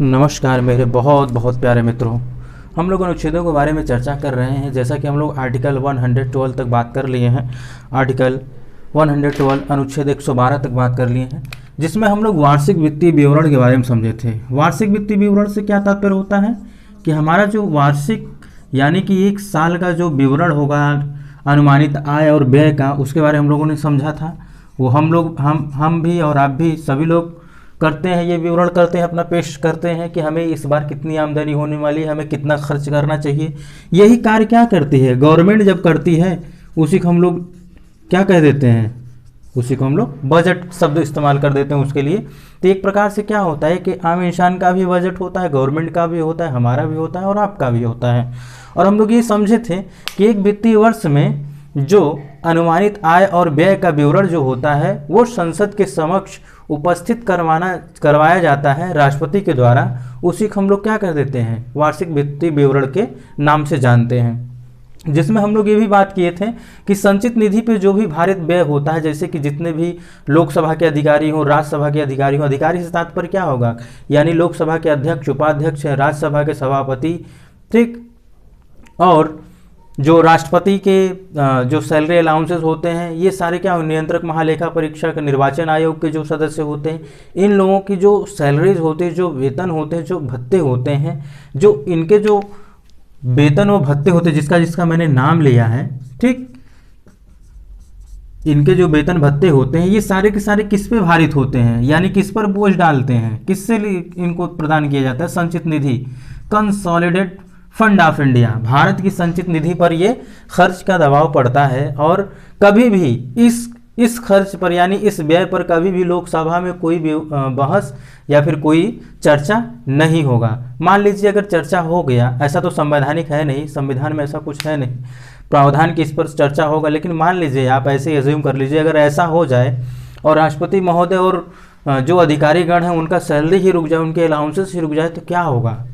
नमस्कार मेरे बहुत बहुत प्यारे मित्रों। हम लोग अनुच्छेदों के बारे में चर्चा कर रहे हैं। जैसा कि हम लोग आर्टिकल 112 तक बात कर लिए हैं, आर्टिकल 112 अनुच्छेद 112 तक बात कर लिए हैं, जिसमें हम लोग वार्षिक वित्तीय विवरण के बारे में समझे थे। वार्षिक वित्तीय विवरण से क्या तात्पर्य होता है कि हमारा जो वार्षिक यानी कि एक साल का जो विवरण होगा अनुमानित आय और व्यय का, उसके बारे में हम लोगों ने समझा था। वो हम भी और आप भी सभी लोग करते हैं, ये विवरण करते हैं, अपना पेश करते हैं कि हमें इस बार कितनी आमदनी होने वाली है, हमें कितना खर्च करना चाहिए। यही कार्य क्या करती है गवर्नमेंट, जब करती है उसी को हम लोग क्या कह देते हैं, उसी को हम लोग बजट शब्द इस्तेमाल कर देते हैं उसके लिए। तो एक प्रकार से क्या होता है कि आम इंसान का भी बजट होता है, गवर्नमेंट का भी होता है, हमारा भी होता है और आपका भी होता है। और हम लोग ये समझे थे कि एक वित्तीय वर्ष में जो अनुमानित आय और व्यय का विवरण जो होता है वो संसद के समक्ष उपस्थित करवाया जाता है राष्ट्रपति के द्वारा। उसी को हम लोग क्या कर देते हैं, वार्षिक वित्तीय विवरण के नाम से जानते हैं। जिसमें हम लोग ये भी बात किए थे कि संचित निधि पे जो भी भारित व्यय होता है, जैसे कि जितने भी लोकसभा के अधिकारी हों, राज्यसभा के अधिकारी हों, अधिकारी से तात्पर्य क्या होगा, यानी लोकसभा के अध्यक्ष, उपाध्यक्ष, राज्यसभा के सभापति, ठीक, और जो राष्ट्रपति के जो सैलरी अलाउंसेस होते हैं, ये सारे क्या, नियंत्रक, महालेखा परीक्षक, निर्वाचन आयोग के जो सदस्य होते हैं, इन लोगों की जो सैलरीज होती है, जो वेतन होते हैं, जो भत्ते होते हैं, जो इनके जो वेतन व भत्ते होते हैं, जिसका जिसका मैंने नाम लिया है, ठीक, इनके जो वेतन भत्ते होते हैं, ये सारे के सारे किस पे भारित होते हैं, यानी किस पर बोझ डालते हैं, किससे इनको प्रदान किया जाता है, संचित निधि, consolidate fund of India, Bharat की संचित निधि पर ये खर्च का दबाव पड़ता है। और कभी भी इस खर्च पर यानी इस व्यय पर कभी भी लोकसभा में कोई भी बहस या फिर कोई चर्चा नहीं होगा। मान लीजिए अगर चर्चा हो गया, ऐसा तो संवैधानिक है नहीं, संविधान में ऐसा कुछ है नहीं प्रावधान कि इस पर चर्चा होगा, लेकिन मान लीजिए, आप ऐसे एज्यूम कर लीजिए, अगर ऐसा हो जाए और राष्ट्रपति महोदय और जो अधिकारीगण हैं उनका सैलरी ही रुक जाए, उनके अलाउंसेस ही रुक जाए, तो क्या होगा,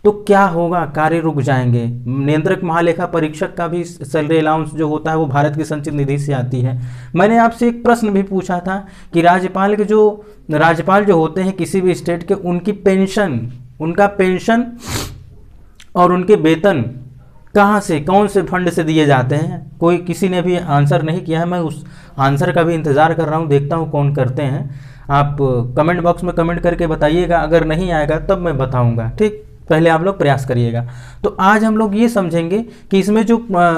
तो क्या होगा, कार्य रुक जाएंगे। नियंत्रक महालेखा परीक्षक का भी सैलरी अलाउंस जो होता है वो भारत की संचित निधि से आती है। मैंने आपसे एक प्रश्न भी पूछा था कि राज्यपाल जो होते हैं किसी भी स्टेट के, उनकी पेंशन, उनका पेंशन और उनके वेतन कहाँ से, कौन से फंड से दिए जाते हैं। कोई किसी ने भी आंसर नहीं किया है। मैं उस आंसर का भी इंतज़ार कर रहा हूँ, देखता हूँ कौन करते हैं। आप कमेंट बॉक्स में कमेंट करके बताइएगा, अगर नहीं आएगा तब मैं बताऊँगा, ठीक, पहले आप लोग प्रयास करिएगा। तो आज हम लोग ये समझेंगे कि इसमें जो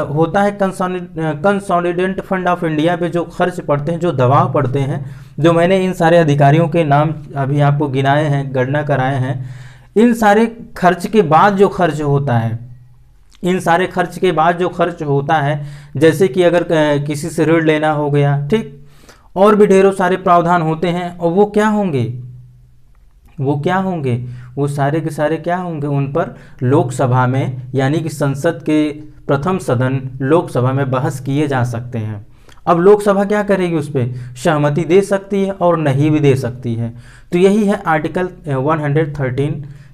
होता है कंसोलिडेंट फंड ऑफ इंडिया पे जो खर्च पड़ते हैं, जो दबाव पड़ते हैं, जो मैंने इन सारे अधिकारियों के नाम अभी आपको गिनाए हैं, गणना कराए हैं, इन सारे खर्च के बाद जो खर्च होता है, इन सारे खर्च के बाद जो खर्च होता है, जैसे कि अगर किसी से ऋण लेना हो गया, ठीक, और भी ढेरों सारे प्रावधान होते हैं, और वो क्या होंगे, वो सारे के सारे क्या होंगे, उन पर लोकसभा में यानी कि संसद के प्रथम सदन लोकसभा में बहस किए जा सकते हैं। अब लोकसभा क्या करेगी, उस पर सहमति दे सकती है और नहीं भी दे सकती है। तो यही है आर्टिकल 113,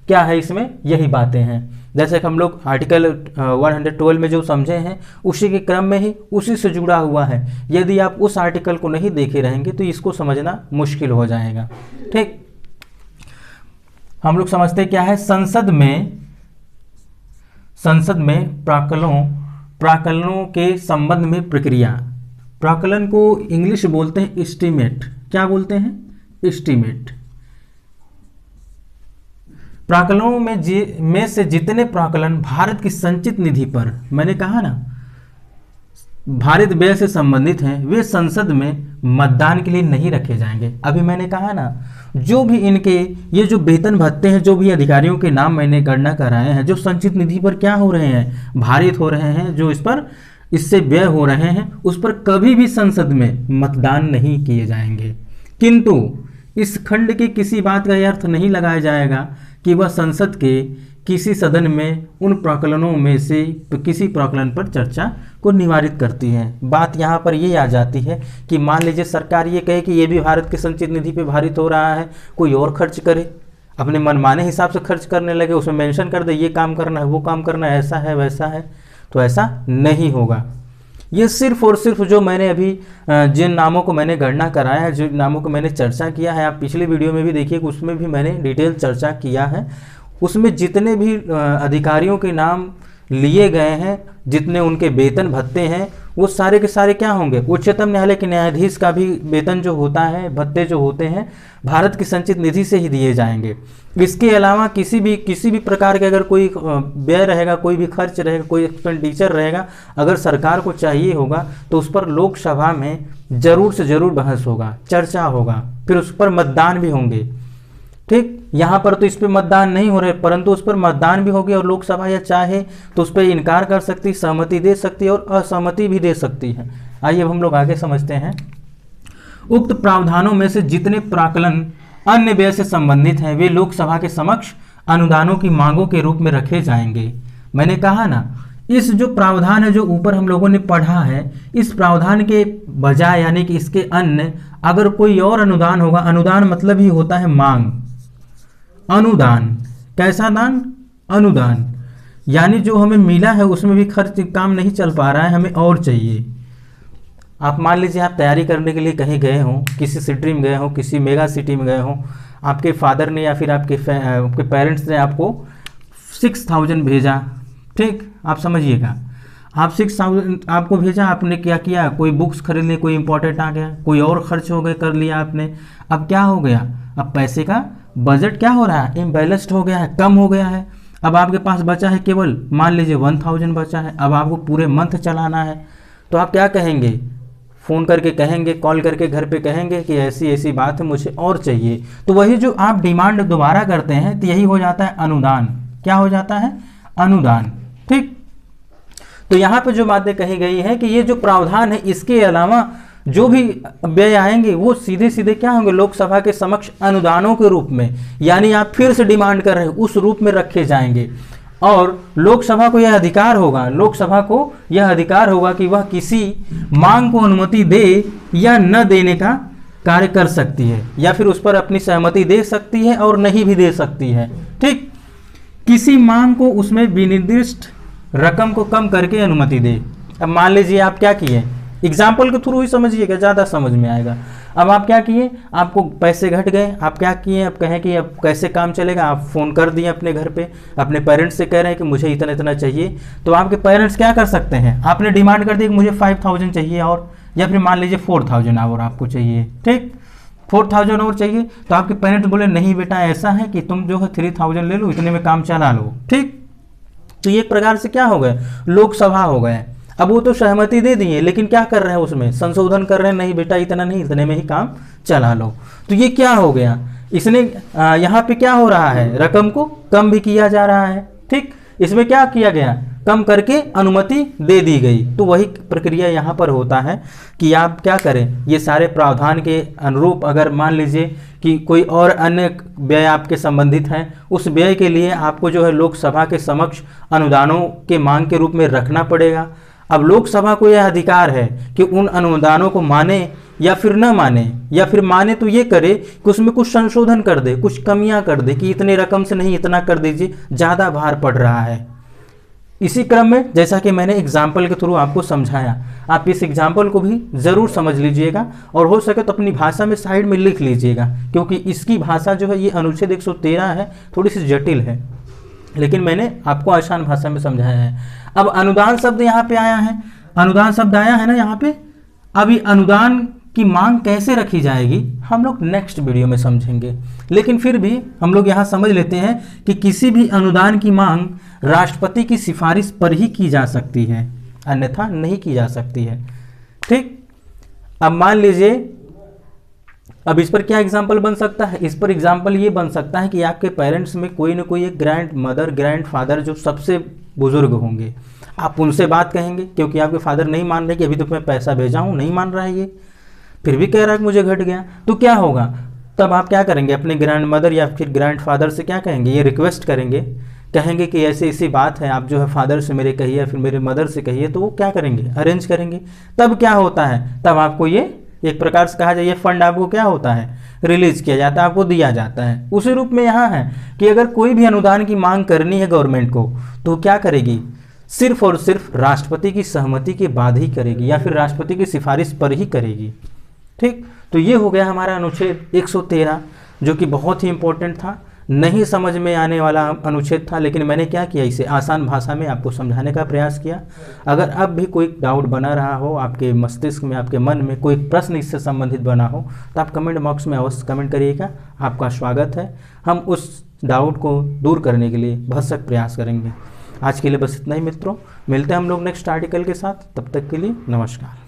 क्या है इसमें, यही बातें हैं। जैसे कि हम लोग आर्टिकल 112 में जो समझे हैं उसी के क्रम में ही उसी से जुड़ा हुआ है। यदि आप उस आर्टिकल को नहीं देखे रहेंगे तो इसको समझना मुश्किल हो जाएगा, ठीक। हम लोग समझते क्या है, संसद में प्राक्कलनों के संबंध में प्रक्रिया, प्राक्कलन को इंग्लिश बोलते हैं एस्टीमेट, क्या बोलते हैं, एस्टीमेट। प्राक्कलनों में से जितने प्राक्कलन भारत की संचित निधि पर, मैंने कहा ना, भारत व्यय से संबंधित हैं, वे संसद में मतदान के लिए नहीं रखे जाएंगे। अभी मैंने कहा ना, जो भी इनके ये जो वेतन भत्ते हैं, जो भी अधिकारियों के नाम मैंने गणना कराए हैं, जो संचित निधि पर क्या हो रहे हैं, भारित हो रहे हैं, जो इस पर इससे व्यय हो रहे हैं, उस पर कभी भी संसद में मतदान नहीं किए जाएंगे। किंतु इस खंड के किसी बात का अर्थ नहीं लगाया जाएगा कि वह संसद के किसी सदन में उन प्राक्कलनों में से किसी प्राक्कलन पर चर्चा को निवारित करती है। बात यहाँ पर ये आ जाती है कि मान लीजिए सरकार ये कहे कि ये भी भारत के संचित निधि पे भारित हो रहा है, कोई और खर्च करे, अपने मनमाने हिसाब से खर्च करने लगे, उसमें मेंशन कर दे ये काम करना है, वो काम करना है, ऐसा है, वैसा है, तो ऐसा नहीं होगा। ये सिर्फ और सिर्फ जो मैंने अभी जिन नामों को मैंने गणना कराया है, जो नामों को मैंने चर्चा किया है, आप पिछली वीडियो में भी देखिए कि उसमें भी मैंने डिटेल चर्चा किया है। उसमें जितने भी अधिकारियों के नाम लिए गए हैं, जितने उनके वेतन भत्ते हैं, वो सारे के सारे क्या होंगे, उच्चतम न्यायालय के न्यायाधीश का भी वेतन जो होता है, भत्ते जो होते हैं, भारत की संचित निधि से ही दिए जाएंगे। इसके अलावा किसी भी प्रकार के अगर कोई व्यय रहेगा, कोई भी खर्च रहेगा, कोई एक्सपेंडिचर रहेगा, अगर सरकार को चाहिए होगा तो उस पर लोकसभा में जरूर से जरूर बहस होगा, चर्चा होगा, फिर उस पर मतदान भी होंगे। ठीक, यहाँ पर तो इस पर मतदान नहीं हो रहे, परंतु उस पर मतदान भी होगी और लोकसभा या चाहे तो उस पर इनकार कर सकती, सहमति दे सकती है और असहमति भी दे सकती है। आइए अब हम लोग आगे समझते हैं। उक्त प्रावधानों में से जितने प्राक्कलन अन्य व्यय से संबंधित हैं, वे लोकसभा के समक्ष अनुदानों की मांगों के रूप में रखे जाएंगे। मैंने कहा ना, इस जो प्रावधान है जो ऊपर हम लोगों ने पढ़ा है, इस प्रावधान के बजाय यानी कि इसके अन्य अगर कोई और अनुदान होगा, अनुदान मतलब ही होता है मांग, अनुदान, कैसा दान, अनुदान, यानी जो हमें मिला है उसमें भी खर्च काम नहीं चल पा रहा है, हमें और चाहिए। आप मान लीजिए आप तैयारी करने के लिए कहीं गए हों, किसी सिटी में गए हों, किसी मेगा सिटी में गए हों, आपके फादर ने या फिर आपके पेरेंट्स ने आपको 6000 भेजा। ठीक, आप समझिएगा, आप 6000 आपको भेजा, आपने क्या किया, कोई बुक्स खरीद ली, कोई इंपॉर्टेंट आ गया, कोई और खर्च हो गए, कर लिया आपने। अब क्या हो गया, अब पैसे का बजट क्या हो रहा है, इम्बैलेंस्ड हो गया है, कम हो गया है। अब आपके पास बचा है केवल मान लीजिए 1000 बचा है, अब आपको पूरे मंथ चलाना है, तो आप क्या कहेंगे, फ़ोन करके कहेंगे, कॉल करके घर पे कहेंगे कि ऐसी ऐसी बात है, मुझे और चाहिए। तो वही जो आप डिमांड दोबारा करते हैं तो यही हो जाता है अनुदान। क्या हो जाता है, अनुदान। ठीक, तो यहाँ पे जो बातें कही गई है कि ये जो प्रावधान है, इसके अलावा जो भी व्यय आएंगे वो सीधे सीधे क्या होंगे, लोकसभा के समक्ष अनुदानों के रूप में, यानी आप फिर से डिमांड कर रहे हैं उस रूप में रखे जाएंगे। और लोकसभा को यह अधिकार होगा, लोकसभा को यह अधिकार होगा कि वह किसी मांग को अनुमति दे या न देने का कार्य कर सकती है, या फिर उस पर अपनी सहमति दे सकती है और नहीं भी दे सकती है। ठीक, किसी मांग को उसमें विनिर्दिष्ट रकम को कम करके अनुमति दे। अब मान लीजिए आप क्या किए, एग्जाम्पल के थ्रू ही समझिएगा, ज़्यादा समझ में आएगा। अब आप क्या किए, आपको पैसे घट गए, आप क्या किए, अब कहें कि अब कैसे काम चलेगा, आप फ़ोन कर दिए अपने घर पे, अपने पेरेंट्स से कह रहे हैं कि मुझे इतना इतना चाहिए। तो आपके पेरेंट्स क्या कर सकते हैं, आपने डिमांड कर दी कि मुझे 5000 चाहिए और, या फिर मान लीजिए 4000 और आपको चाहिए। ठीक, 4000 और चाहिए, तो आपके पेरेंट्स बोले नहीं बेटा ऐसा है कि तुम जो है 3000 ले लो, इतने में काम चला लो। ठीक, तो ये एक प्रकार से क्या हो गए, लोकसभा हो गए। अब वो तो सहमति दे दिए, लेकिन क्या कर रहे हैं, उसमें संशोधन कर रहे हैं, नहीं बेटा इतना नहीं, इतने में ही काम चला लो। तो ये क्या हो गया, इसने यहाँ पे क्या हो रहा है, रकम को कम भी किया जा रहा है। ठीक, इसमें क्या किया गया, कम करके अनुमति दे दी गई। तो वही प्रक्रिया यहाँ पर होता है कि आप क्या करें, ये सारे प्रावधान के अनुरूप अगर मान लीजिए कि कोई और अन्य व्यय आपके संबंधित हैं, उस व्यय के लिए आपको जो है लोकसभा के समक्ष अनुदानों के मांग के रूप में रखना पड़ेगा। अब लोकसभा को यह अधिकार है कि उन अनुदानों को माने या फिर न माने, या फिर माने तो ये करे कि उसमें कुछ संशोधन कर दे, कुछ कमियां कर दे कि इतने रकम से नहीं, इतना कर दीजिए, ज़्यादा भार पड़ रहा है। इसी क्रम में जैसा कि मैंने एग्जाम्पल के थ्रू आपको समझाया, आप इस एग्जाम्पल को भी ज़रूर समझ लीजिएगा और हो सके तो अपनी भाषा में साइड में लिख लीजिएगा, क्योंकि इसकी भाषा जो है ये अनुच्छेद 113 है, थोड़ी सी जटिल है, लेकिन मैंने आपको आसान भाषा में समझाया है। अब अनुदान शब्द यहाँ पे आया है, अनुदान शब्द आया है ना यहाँ पे। अभी अनुदान की मांग कैसे रखी जाएगी हम लोग नेक्स्ट वीडियो में समझेंगे, लेकिन फिर भी हम लोग यहाँ समझ लेते हैं कि किसी भी अनुदान की मांग राष्ट्रपति की सिफारिश पर ही की जा सकती है, अन्यथा नहीं की जा सकती है। ठीक, अब मान लीजिए, अब इस पर क्या एग्जाम्पल बन सकता है, इस पर एग्जाम्पल ये बन सकता है कि आपके पेरेंट्स में कोई ना कोई एक ग्रैंड मदर, ग्रैंड फादर जो सबसे बुजुर्ग होंगे, आप उनसे बात कहेंगे, क्योंकि आपके फादर नहीं मान रहे कि अभी तो मैं पैसा भेजा हूँ, नहीं मान रहा है ये, फिर भी कह रहा है कि मुझे घट गया। तो क्या होगा, तब आप क्या करेंगे, अपने ग्रैंड मदर या फिर ग्रैंड फादर से क्या कहेंगे, ये रिक्वेस्ट करेंगे, कहेंगे कि ऐसी ऐसी बात है, आप जो है फादर से मेरे कहिए या फिर मेरे मदर से कहिए। तो वो क्या करेंगे, अरेंज करेंगे। तब क्या होता है, तब आपको ये एक प्रकार से कहा जाए, ये फंड आपको क्या होता है, रिलीज किया जाता है, आपको दिया जाता है। उसी रूप में यहाँ है कि अगर कोई भी अनुदान की मांग करनी है गवर्नमेंट को, तो क्या करेगी, सिर्फ और सिर्फ राष्ट्रपति की सहमति के बाद ही करेगी या फिर राष्ट्रपति की सिफारिश पर ही करेगी। ठीक, तो ये हो गया हमारा अनुच्छेद 113 जो कि बहुत ही इंपॉर्टेंट था, नहीं समझ में आने वाला अनुच्छेद था, लेकिन मैंने क्या किया, इसे आसान भाषा में आपको समझाने का प्रयास किया। अगर अब भी कोई डाउट बना रहा हो आपके मस्तिष्क में, आपके मन में कोई प्रश्न इससे संबंधित बना हो तो आप कमेंट बॉक्स में अवश्य कमेंट करिएगा, आपका स्वागत है। हम उस डाउट को दूर करने के लिए भरसक प्रयास करेंगे। आज के लिए बस इतना ही मित्रों, मिलते हैं हम लोग नेक्स्ट आर्टिकल के साथ, तब तक के लिए नमस्कार।